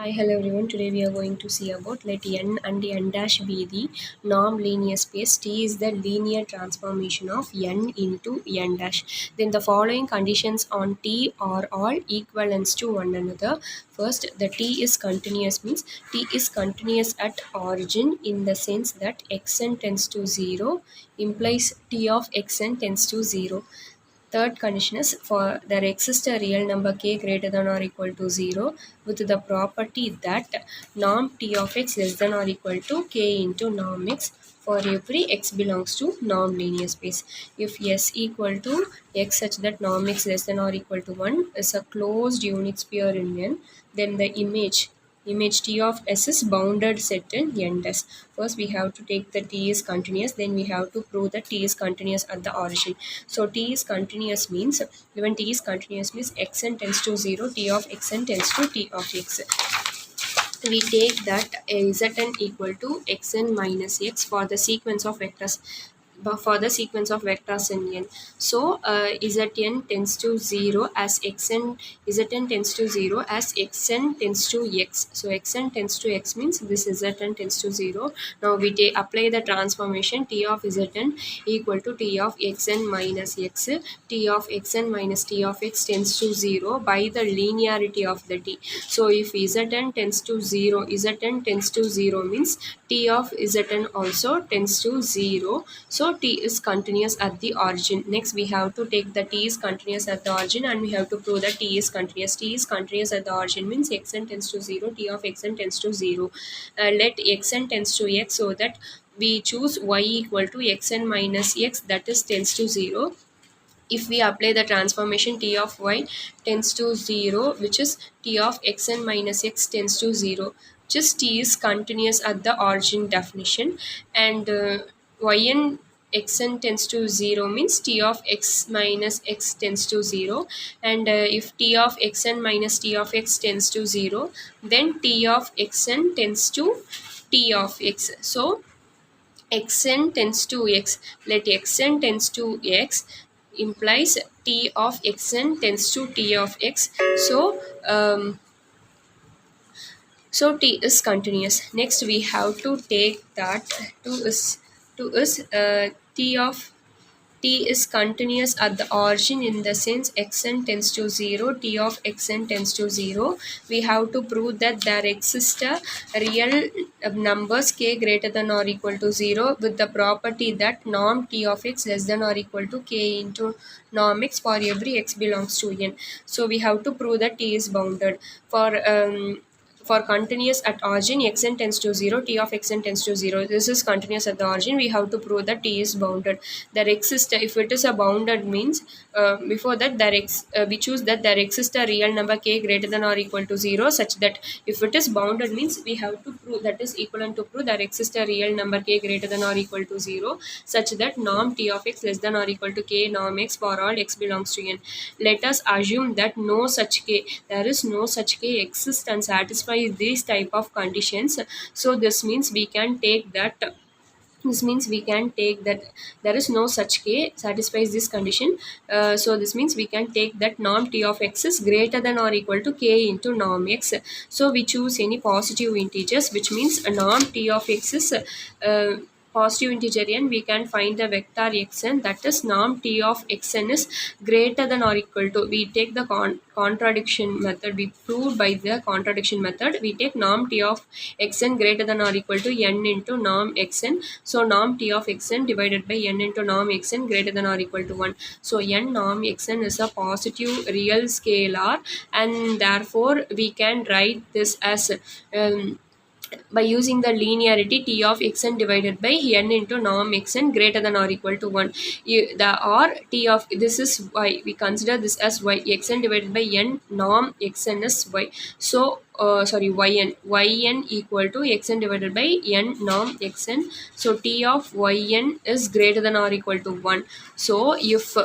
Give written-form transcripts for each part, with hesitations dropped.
Hi, hello everyone. Today we are going to see about let n and n dash be the norm linear space. T is the linear transformation of n into n dash. Then the following conditions on T are all equivalents to one another. First, the T is continuous means T is continuous at origin in the sense that xn tends to 0 implies T of xn tends to 0. Third condition is for there exists a real number k greater than or equal to 0 with the property that norm t of x less than or equal to k into norm x for every x belongs to norm linear space. If s equal to x such that norm x less than or equal to 1 is a closed unit sphere in N, then the image T of S is bounded set in N dash. First we have to take the T is continuous, then we have to prove that T is continuous at the origin. So T is continuous means when T is continuous means xn tends to 0, T of xn tends to T of x. We take that Zn equal to xn minus x for the sequence of vectors in N. So Zn tends to 0 as xn, Zn tends to 0 as xn tends to x. So xn tends to x means this Zn tends to 0. Now we apply the transformation T of Zn equal to T of xn minus x. T of xn minus T of x tends to 0 by the linearity of the T. So if Zn tends to 0, Zn tends to 0 means T of Zn also tends to 0. So T is continuous at the origin. Next we have to take the T is continuous at the origin and we have to prove that T is continuous. T is continuous at the origin means xn tends to 0, T of xn tends to 0. Let xn tends to x so that we choose y equal to xn minus x, that is tends to 0. If we apply the transformation T of y tends to 0, which is T of xn minus x tends to 0, just T is continuous at the origin definition, and yn xn tends to 0 means T of x minus x tends to 0, and if T of xn minus T of x tends to 0, then T of xn tends to T of x. So xn tends to x, let xn tends to x implies T of xn tends to T of x. So so T is continuous. Next we have to take that 2 is T of T is continuous at the origin in the sense xn tends to 0, T of xn tends to 0. We have to prove that there exists a real numbers k greater than or equal to 0 with the property that norm T of x less than or equal to k into norm x for every x belongs to N. So we have to prove that T is bounded. For continuous at origin xn tends to 0, T of xn tends to 0. This is continuous at the origin. We have to prove that T is bounded. There exists, if it is a bounded means before that we choose that there exists a real number k greater than or equal to 0 such that if it is bounded means we have to prove that is equivalent to prove there exists a real number k greater than or equal to 0 such that norm T of x less than or equal to k norm x for all x belongs to N. Let us assume that there is no such k exists and satisfies these type of conditions. So this means we can take that there is no such k satisfies this condition. So this means we can take that norm T of x is greater than or equal to k into norm x. So we choose any positive integers, which means a norm T of x is positive integer n. We can find the vector xn, that is norm T of xn is greater than or equal to, we take the contradiction method, we prove by the contradiction method, we take norm T of xn greater than or equal to n into norm xn. So norm T of xn divided by n into norm xn greater than or equal to 1. So n norm xn is a positive real scalar, and therefore we can write this as by using the linearity T of xn divided by n into norm xn greater than or equal to 1. The or T of this is y, we consider this as y, xn divided by n norm xn is y. So yn equal to xn divided by n norm xn. So T of yn is greater than or equal to 1. So if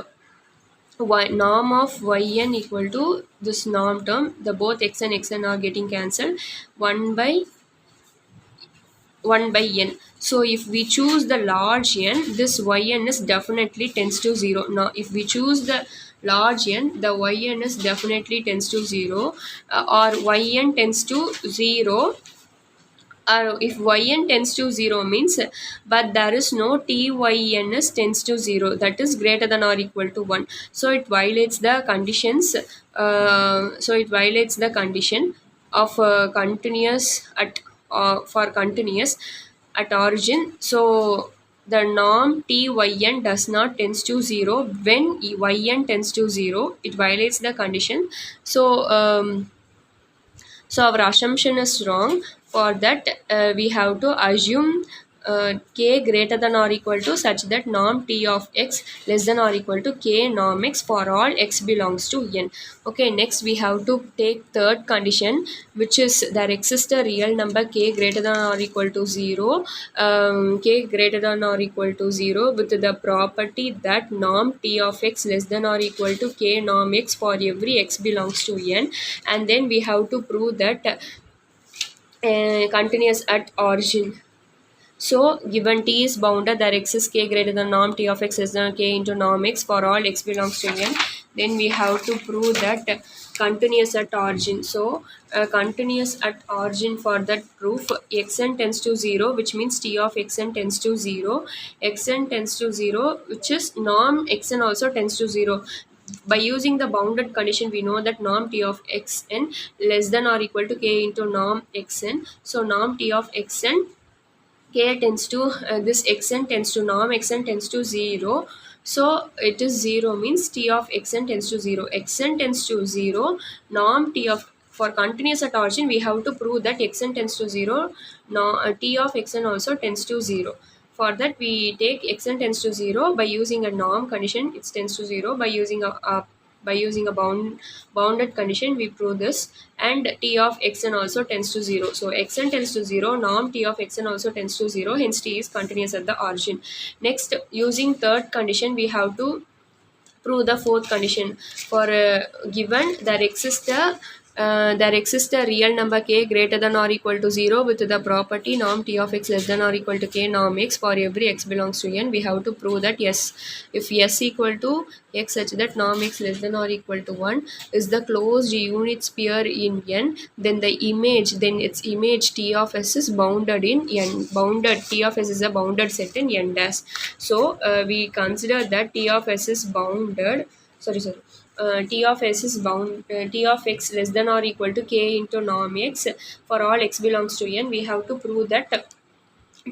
norm of yn equal to this norm term, the both x and xn are getting cancelled, 1 by n. So if we choose the large n, this yn is definitely tends to 0. Now if we choose the large n, the yn is definitely tends to 0, or yn tends to 0, or if yn tends to 0 means, but there is no tyn is tends to 0, that is greater than or equal to 1, so it violates the conditions. So it violates the condition of continuous at for continuous at origin. So the norm tyn does not tends to 0 when yn tends to 0, it violates the condition. So our assumption is wrong. For that, we have to assume k greater than or equal to such that norm t of x less than or equal to k norm x for all x belongs to n. Okay, next we have to take third condition, which is there exists a real number k greater than or equal to 0, k greater than or equal to 0 with the property that norm t of x less than or equal to k norm x for every x belongs to n, and then we have to prove that continuous at origin. So given t is bounded, there exists k greater than norm t of x less than k into norm x for all x belongs to n. Then we have to prove that continuous at origin. So continuous at origin, for that proof xn tends to 0, which means t of xn tends to 0. Xn tends to 0, which is norm xn also tends to 0. By using the bounded condition, we know that norm t of xn less than or equal to k into norm xn. So norm t of xn, k tends to this xn tends to norm xn tends to 0, so it is 0 means t of xn tends to 0, xn tends to 0, norm t of, for continuous at origin we have to prove that xn tends to 0, no, t of xn also tends to 0. For that, we take xn tends to 0 by using a norm condition, it tends to 0. By using a bounded condition, we prove this, and t of xn also tends to 0. So xn tends to 0, norm t of xn also tends to 0, hence t is continuous at the origin. Next, using third condition, we have to prove the fourth condition. For given there exists a real number k greater than or equal to 0 with the property norm t of x less than or equal to k norm x for every x belongs to n, we have to prove that yes, if s equal to x such that norm x less than or equal to 1 is the closed unit sphere in n, then its image t of s is bounded in n. Bounded t of s is a bounded set in n dash. So we consider that t of s is bounded. Sorry. T of s is bound, t of x less than or equal to k into norm x for all x belongs to n. We have to prove that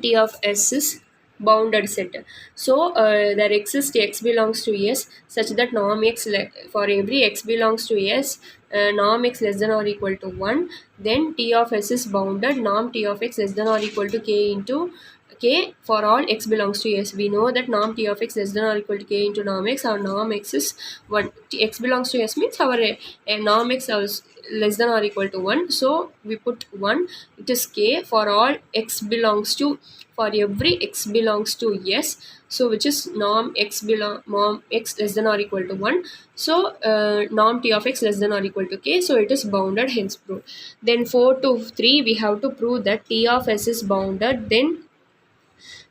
t of s is bounded set. So there exists x belongs to s such that norm x for every x belongs to s, norm x less than or equal to 1, then t of s is bounded, norm t of x less than or equal to k into k for all x belongs to s. We know that norm t of x less than or equal to k into norm x. Our norm x is 1. X belongs to s means our norm x is less than or equal to 1. So we put 1. It is k for all x belongs to, for every x belongs to s. So which is norm x less than or equal to 1. So norm t of x less than or equal to k. So it is bounded, hence proved. Then 4 to 3 we have to prove that t of s is bounded. Then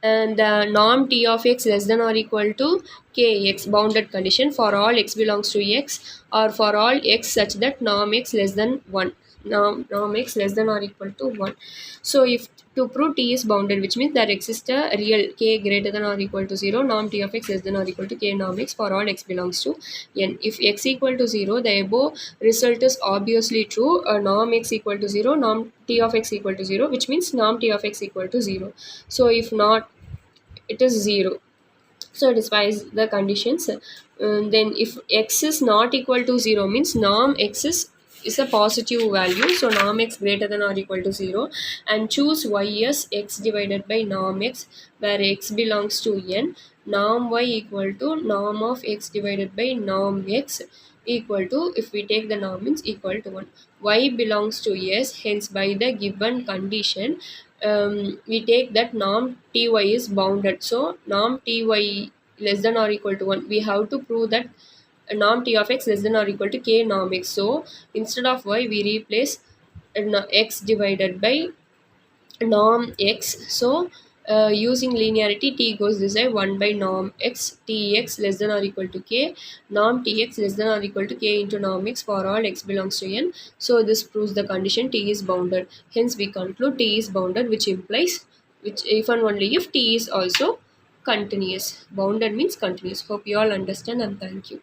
and the norm t of x less than or equal to kx, bounded condition for all x belongs to x or for all x such that norm x less than 1, norm x less than or equal to 1. So if to prove t is bounded, which means there exists a real k greater than or equal to 0, norm t of x less than or equal to k norm x for all x belongs to n. If x equal to 0, the above result is obviously true. Norm x equal to 0, norm t of x equal to 0, which means norm t of x equal to 0. So if not, it is 0. So it satisfies the conditions. Then if x is not equal to 0 means norm x is a positive value, so norm x greater than or equal to 0, and choose y as x divided by norm x where x belongs to n, norm y equal to norm of x divided by norm x equal to, if we take the norm means equal to 1, y belongs to s, hence by the given condition we take that norm ty is bounded. So norm ty less than or equal to 1, we have to prove that norm t of x less than or equal to k norm x. So instead of y we replace x divided by norm x. So Using linearity, t goes this way, 1 by norm x tx less than or equal to k, norm tx less than or equal to k into norm x for all x belongs to n. So this proves the condition t is bounded. Hence we conclude t is bounded, which implies, which if and only if t is also continuous. Bounded means continuous. Hope you all understand, and thank you.